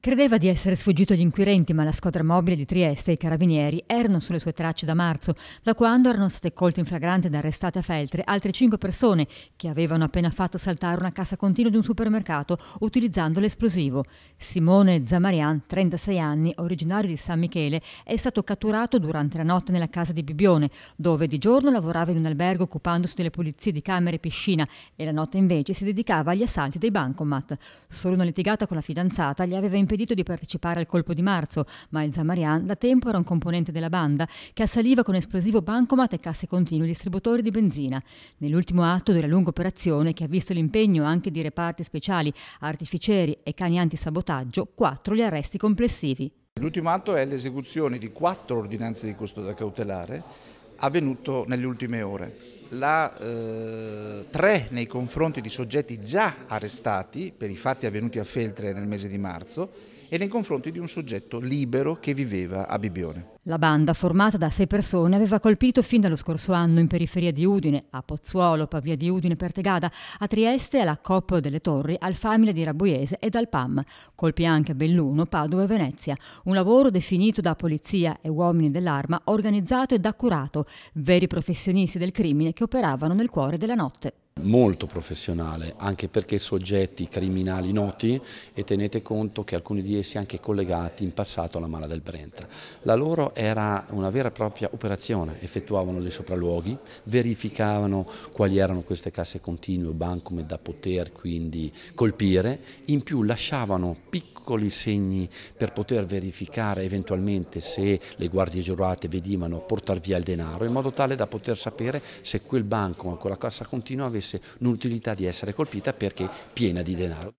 Credeva di essere sfuggito agli inquirenti, ma la squadra mobile di Trieste e i carabinieri erano sulle sue tracce da marzo, da quando erano state colte in flagrante ed arrestate a Feltre altre 5 persone che avevano appena fatto saltare una cassa continua di un supermercato utilizzando l'esplosivo. Simone Zamarian, 36 anni, originario di San Michele, è stato catturato durante la notte nella casa di Bibbione, dove di giorno lavorava in un albergo occupandosi delle pulizie di camere e piscina e la notte invece si dedicava agli assalti dei bancomat. Solo una litigata con la fidanzata gli aveva impedito di partecipare al colpo di marzo, ma il Zamarian da tempo era un componente della banda che assaliva con esplosivo bancomat e casse continue distributori di benzina. Nell'ultimo atto della lunga operazione, che ha visto l'impegno anche di reparti speciali, artificieri e cani antisabotaggio, 4 gli arresti complessivi. L'ultimo atto è l'esecuzione di 4 ordinanze di custodia cautelare avvenuto nelle ultime ore. 3 nei confronti di soggetti già arrestati per i fatti avvenuti a Feltre nel mese di marzo e nei confronti di un soggetto libero che viveva a Bibbione. La banda, formata da 6 persone, aveva colpito fin dallo scorso anno in periferia di Udine, a Pozzuolo, Pavia di Udine, Pertegada, a Trieste, alla Coop delle Torri, al Famile di Rabuiese e al PAM. Colpi anche a Belluno, Padova e Venezia. Un lavoro definito da polizia e uomini dell'arma, organizzato ed accurato, veri professionisti del crimine che operavano nel cuore della notte. Molto professionale, anche perché soggetti criminali noti, e tenete conto che alcuni di essi anche collegati in passato alla Mala del Brenta. La loro era una vera e propria operazione, effettuavano dei sopralluoghi, verificavano quali erano queste casse continue, bancomat da poter quindi colpire, in più lasciavano piccoli segni per poter verificare eventualmente se le guardie giurate vedevano portare via il denaro, in modo tale da poter sapere se quel banco o quella cassa continua avesse un'utilità di essere colpita perché piena di denaro.